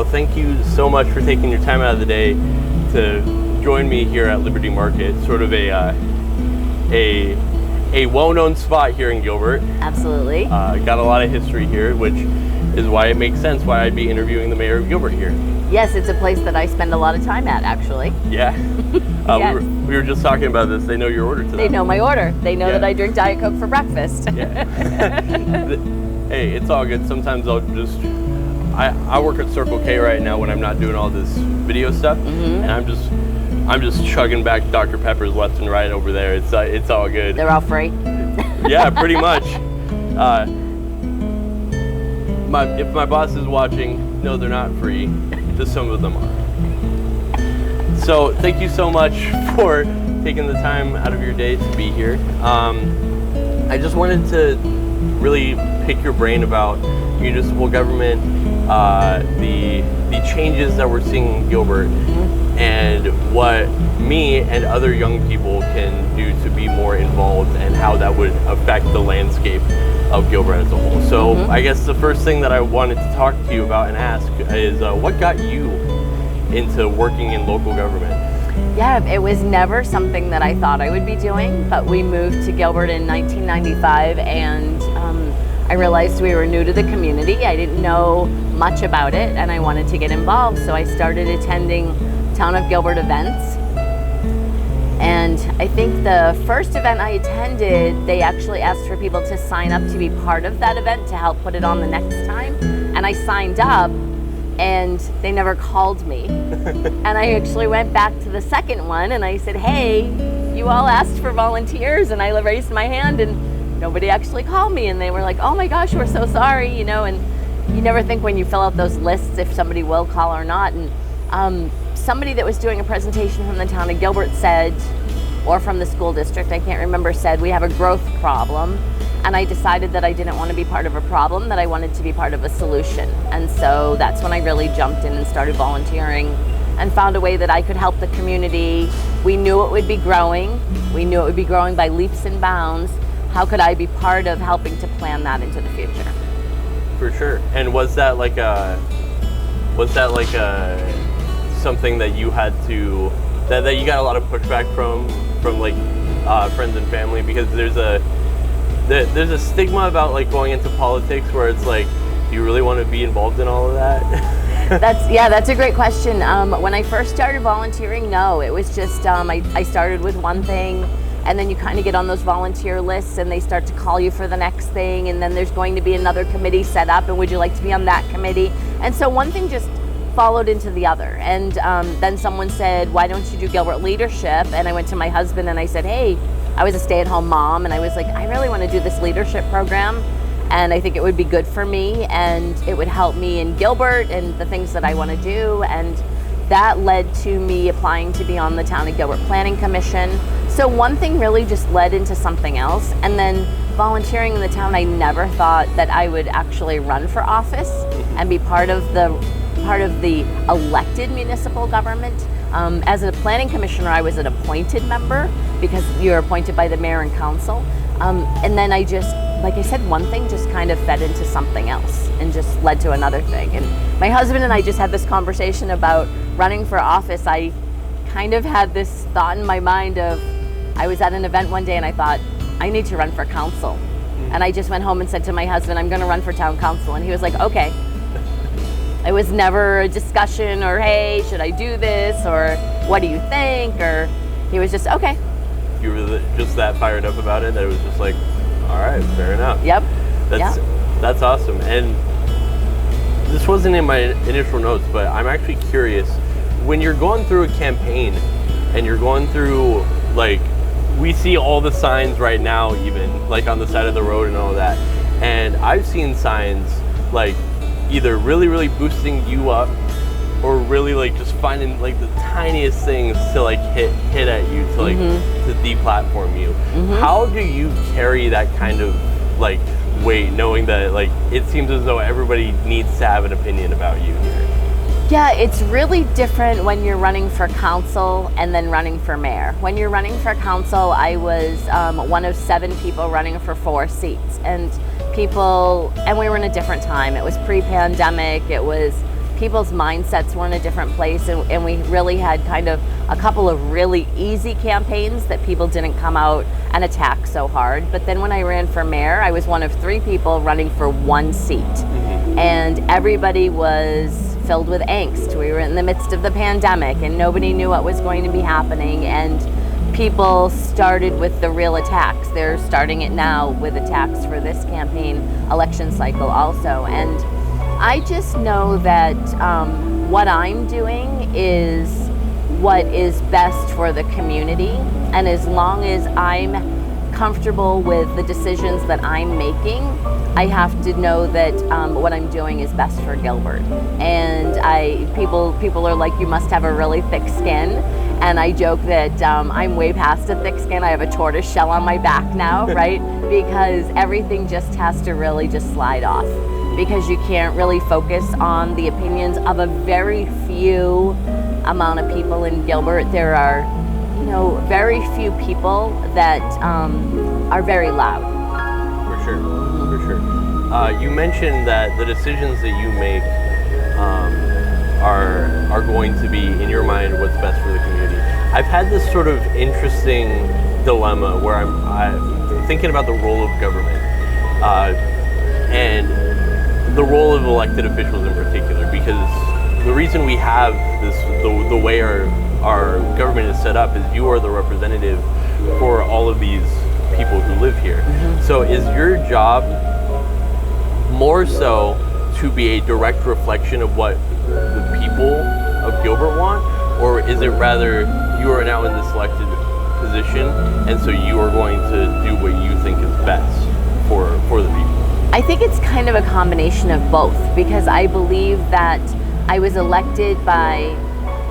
Well, thank you so much for taking your time out of the day to join me here at Liberty Market, sort of a well-known spot here in Gilbert. Absolutely. Got a lot of history here, which is why it makes sense why I'd be interviewing the mayor of Gilbert here. Yes, it's a place that I spend a lot of time at, actually. Yeah. Yes. We were just talking about this. They know your order today. They know my order. They know that I drink Diet Coke for breakfast. Yeah. Hey, it's all good. Sometimes I'll just, I work at Circle K right now when I'm not doing all this video stuff, and I'm just chugging back Dr. Peppers left and right over there. It's all good. They're all free. Yeah, pretty much. If my boss is watching, no, they're not free. Just some of them are. So thank you so much for taking the time out of your day to be here. I just wanted to really pick your brain about municipal government, the changes that we're seeing in Gilbert, and what me and other young people can do to be more involved, and how that would affect the landscape of Gilbert as a whole. So I guess the first thing that I wanted to talk to you about and ask is what got you into working in local government? Yeah, it was never something that I thought I would be doing, but we moved to Gilbert in 1995, and I realized we were new to the community. I didn't know much about it, and I wanted to get involved, so I started attending Town of Gilbert events. And I think the first event I attended, they actually asked for people to sign up to be part of that event to help put it on the next time. And I signed up, and they never called me. And I actually went back to the second one, and I said, hey, you all asked for volunteers, and I raised my hand, and nobody actually called me. And they were like, oh my gosh, we're so sorry, you know. And you never think when you fill out those lists if somebody will call or not. And somebody that was doing a presentation from the town of Gilbert said, or from the school district, I can't remember, said, we have a growth problem. And I decided that I didn't want to be part of a problem, that I wanted to be part of a solution. And so that's when I really jumped in and started volunteering and found a way that I could help the community. We knew it would be growing. We knew it would be growing by leaps and bounds. How could I be part of helping to plan that into the future? For sure. And was that like something that you had to, that you got a lot of pushback from like friends and family? Because there's a stigma about like going into politics where it's like, do you really want to be involved in all of that? That's a great question. When I first started volunteering, no, it was just I started with one thing, and then you kind of get on those volunteer lists, and they start to call you for the next thing, and then there's going to be another committee set up, and would you like to be on that committee? And so one thing just followed into the other, and then someone said, why don't you do Gilbert Leadership? And I went to my husband and I said, hey, I was a stay-at-home mom, and I was like, I really want to do this leadership program, and I think it would be good for me, and it would help me in Gilbert and the things that I want to do. And that led to me applying to be on the Town of Gilbert Planning Commission. So one thing really just led into something else, and then volunteering in the town, I never thought that I would actually run for office and be part of the elected municipal government. As a planning commissioner, I was an appointed member because you're appointed by the mayor and council. And then I just, like I said, one thing just kind of fed into something else and just led to another thing. And my husband and I just had this conversation about running for office. I kind of had this thought in my mind of, I was at an event one day and I thought, I need to run for council. And I just went home and said to my husband, I'm going to run for town council. And he was like, okay. It was never a discussion or, hey, should I do this? Or what do you think? Or he was just, okay. You were just that fired up about it that it was just like, all right, fair enough. Yep. That's awesome. And this wasn't in my initial notes, but I'm actually curious. When you're going through a campaign and you're going through, like, we see all the signs right now, even like on the side of the road and all that. And I've seen signs like either really, really boosting you up, or really like just finding like the tiniest things to like hit at you, to like to deplatform you. How do you carry that kind of like weight, knowing that like it seems as though everybody needs to have an opinion about you here? Yeah, it's really different when you're running for council and then running for mayor. When you're running for council, I was one of 7 people running for 4 seats, and we were in a different time. It was pre-pandemic. It was people's mindsets were in a different place, and we really had kind of a couple of really easy campaigns that people didn't come out and attack so hard. But then when I ran for mayor, I was one of 3 people running for 1 seat. And everybody was filled with angst. We were in the midst of the pandemic and nobody knew what was going to be happening, and people started with the real attacks. They're starting it now with attacks for this campaign election cycle also. And I just know that what I'm doing is what is best for the community, and as long as I'm comfortable with the decisions that I'm making, I have to know that what I'm doing is best for Gilbert. And people are like, you must have a really thick skin. And I joke that I'm way past a thick skin. I have a tortoise shell on my back now, right? Because everything just has to really just slide off. Because you can't really focus on the opinions of a very few amount of people in Gilbert. There are, very few people that are very loud. For sure. You mentioned that the decisions that you make are going to be, in your mind, what's best for the community. I've had this sort of interesting dilemma where I'm thinking about the role of government and the role of elected officials in particular, because the reason we have this, the way our government is set up, is you are the representative for all of these people who live here. So is your job more so to be a direct reflection of what the people of Gilbert want, or is it rather you are now in this elected position and so you are going to do what you think is best for the people? I think it's kind of a combination of both, because I believe that I was elected by,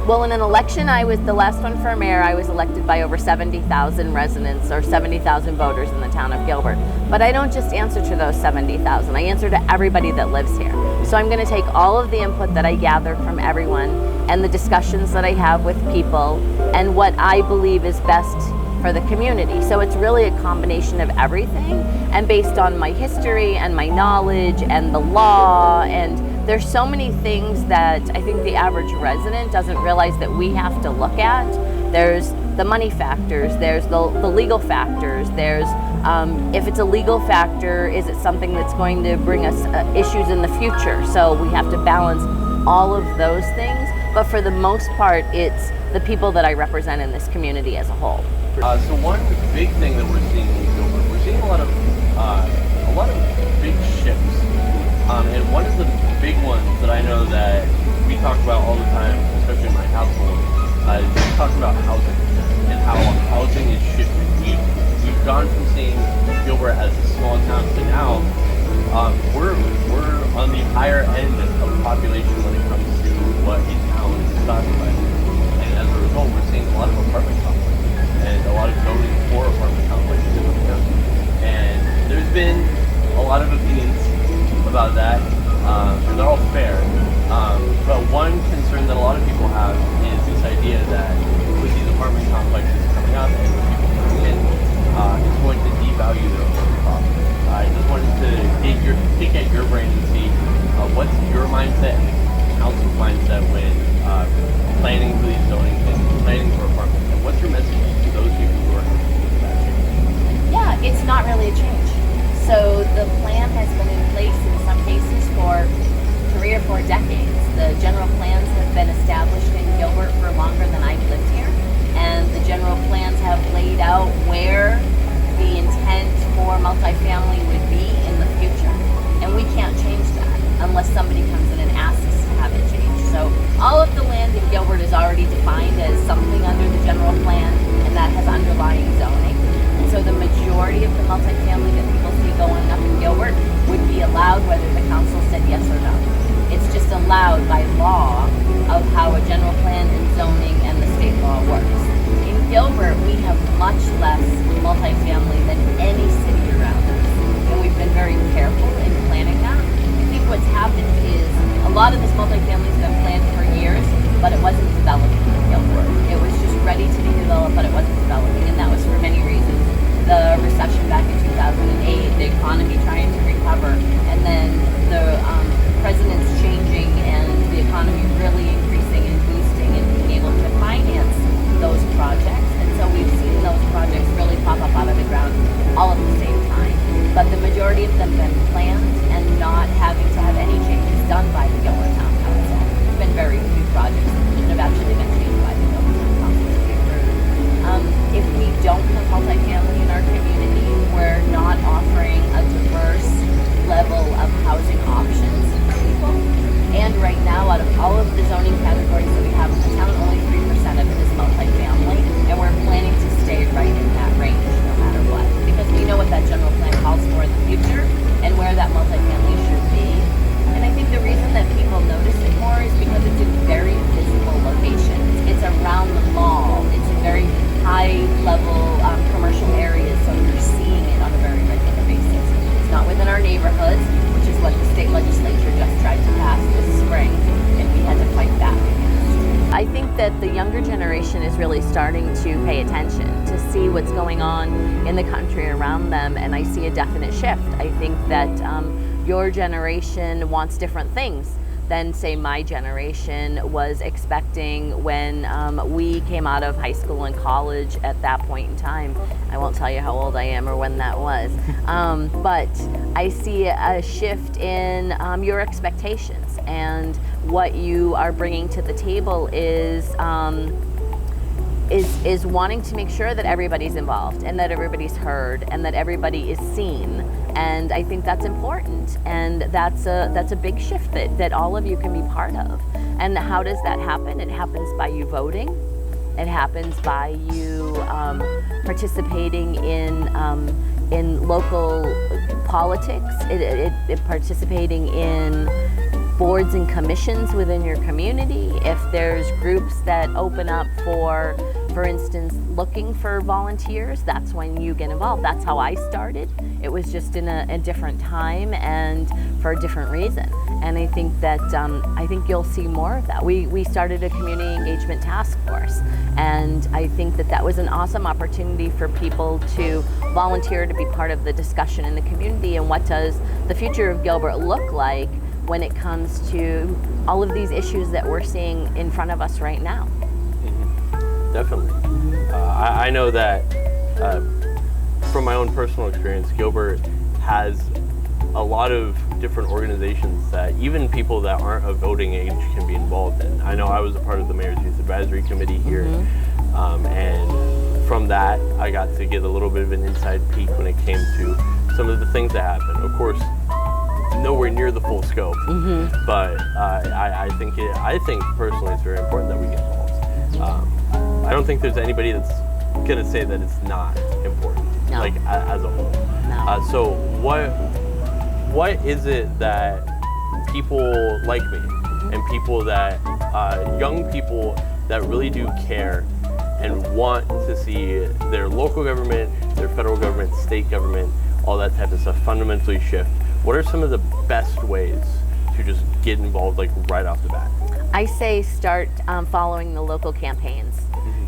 well, in an election, I was the last one for mayor. I was elected by over 70,000 residents or 70,000 voters in the town of Gilbert. But I don't just answer to those 70,000. I answer to everybody that lives here. So I'm going to take all of the input that I gather from everyone and the discussions that I have with people and what I believe is best for the community. So it's really a combination of everything, and based on my history and my knowledge and the law, and there's so many things that I think the average resident doesn't realize that we have to look at. There's the money factors, there's the legal factors, there's if it's a legal factor, is it something that's going to bring us issues in the future? So we have to balance all of those things, but for the most part, it's the people that I represent in this community as a whole. So one big thing that we're seeing in Gilbert, we're seeing a lot of big shifts, and one of the big ones that I know that we talk about all the time, especially in my household, is we talk about housing and how housing is shifting. We've gone from seeing Gilbert as a small town to now we're on the higher end of population when it comes to what a town is classified. And as a result, we're seeing a lot of apartment complexes and a lot of zoning for apartment complexes in the county. And there's been a lot of opinions about that, and they're all fair. But one concern that a lot of people have is this idea that with these apartment complexes coming up and with people coming in, it's going to devalue their own property. I just wanted to get your brain and see what's your mindset and the council's mindset when planning for these zoning and planning for apartments. And what's your message to those people who are happy with that change? Yeah, it's not really a change. So the plan has been in place in some cases for 3 or 4 decades. The general plans have been established in Gilbert for longer than I've lived here, and the general plans have laid out where the intent for multifamily would be in the future. And we can't change that unless somebody comes in and asks us to have it changed. So all of the land in Gilbert is already defined as something under the general plan, and that has underlying zoning. And so the majority of the multifamily that people see going up in Gilbert would be allowed whether the council said yes or no. It's just allowed by law of how a general plan and zoning and the state law works. In Gilbert, we have much less multifamily than any city around us, and we've been very careful in planning that. I think what's happened is a lot of this multifamily has been planned for years, but it wasn't developing in Gilbert. It was just ready to be developed, but it wasn't developing, and that was for many reasons. The recession back in 2008, the economy trying to recover, and then the presidents changing and the economy that the younger generation is really starting to pay attention, to see what's going on in the country around them, and I see a definite shift. I think that your generation wants different things than, say, my generation was expecting when we came out of high school and college at that point in time. I won't tell you how old I am or when that was, but I see a shift in your expectations, and what you are bringing to the table is wanting to make sure that everybody's involved and that everybody's heard and that everybody is seen. And I think that's important, and that's a big shift that all of you can be part of. And how does that happen? It happens by you voting. It happens by you participating in local politics. It participating in boards and commissions within your community. If there's groups that open up for instance, looking for volunteers, that's when you get involved. That's how I started. It was just in a different time and for a different reason. And I think that I think you'll see more of that. We started a community engagement task force, and I think that was an awesome opportunity for people to volunteer to be part of the discussion in the community. And what does the future of Gilbert look like when it comes to all of these issues that we're seeing in front of us right now? Definitely. I know that from my own personal experience, Gilbert has a lot of different organizations that even people that aren't of voting age can be involved in. I know I was a part of the Mayor's Youth Advisory Committee here, and from that I got to get a little bit of an inside peek when it came to some of the things that happen. Of course, nowhere near the full scope, but I think personally it's very important that we get involved. I don't think there's anybody that's gonna say that it's not important, like as a whole. No. So what is it that people like me and people that young people that really do care and want to see their local government, their federal government, state government, all that type of stuff fundamentally shift? What are some of the best ways to just get involved, like right off the bat? I say start following the local campaigns,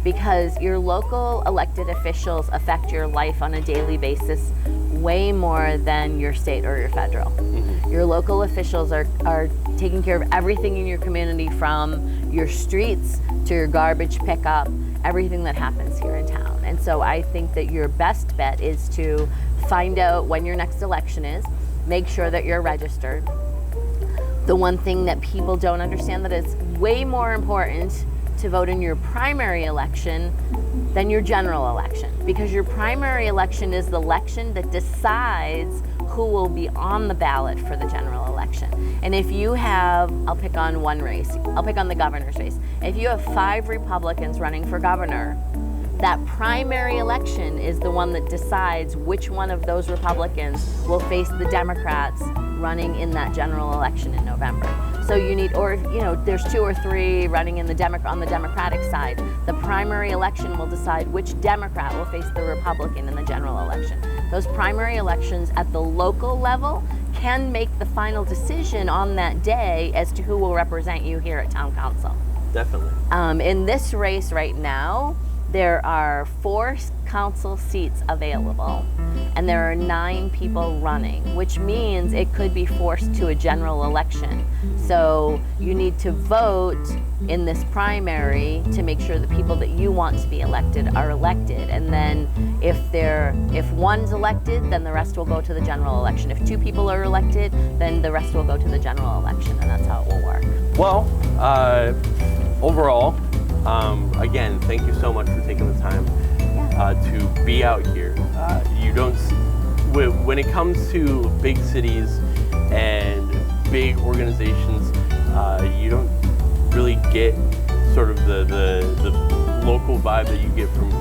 because your local elected officials affect your life on a daily basis way more than your state or your federal. Your local officials are taking care of everything in your community, from your streets to your garbage pickup, everything that happens here in town. And so I think that your best bet is to find out when your next election is, make sure that you're registered. The one thing that people don't understand, that it's way more important to vote in your primary election than your general election, because your primary election is the election that decides who will be on the ballot for the general election. And if you have, I'll pick on one race, I'll pick on the governor's race. If you have 5 Republicans running for governor, that primary election is the one that decides which one of those Republicans will face the Democrats running in that general election in November. So you need, or there's 2 or 3 running in on the Democratic side. The primary election will decide which Democrat will face the Republican in the general election. Those primary elections at the local level can make the final decision on that day as to who will represent you here at Town Council. Definitely. In this race right now, there are 4 council seats available, and there are 9 people running, which means it could be forced to a general election. So you need to vote in this primary to make sure the people that you want to be elected are elected. And then if one's elected, then the rest will go to the general election. If 2 people are elected, then the rest will go to the general election, and that's how it will work. Well, overall, again, thank you so much for taking the time to be out here. When it comes to big cities and big organizations, you don't really get sort of the local vibe that you get from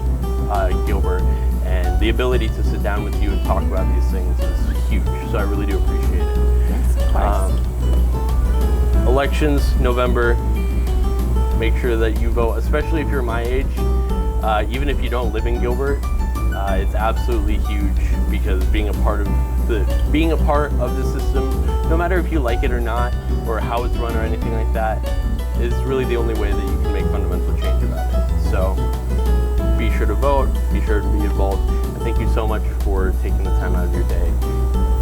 Gilbert, and the ability to sit down with you and talk about these things is huge. So I really do appreciate it. Yes, of course. Elections, November. Make sure that you vote, especially if you're my age. Even if you don't live in Gilbert, it's absolutely huge, because being a part of the system, no matter if you like it or not, or how it's run or anything like that, is really the only way that you can make fundamental change about it. So be sure to vote, be sure to be involved, and thank you so much for taking the time out of your day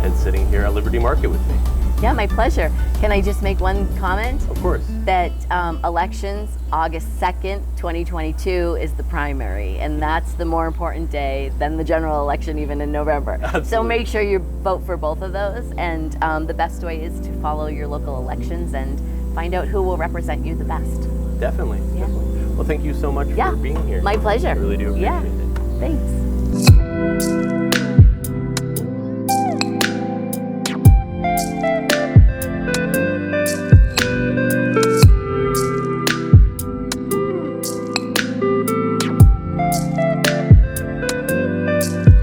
and sitting here at Liberty Market with me. Yeah, my pleasure. Can I just make one comment? Of course. That elections, August 2nd, 2022 is the primary, and that's the more important day than the general election even in November. Absolutely. So make sure you vote for both of those, and the best way is to follow your local elections and find out who will represent you the best. Definitely. Yeah. Definitely. Well, thank you so much for being here. My pleasure. I really do appreciate it. Thanks.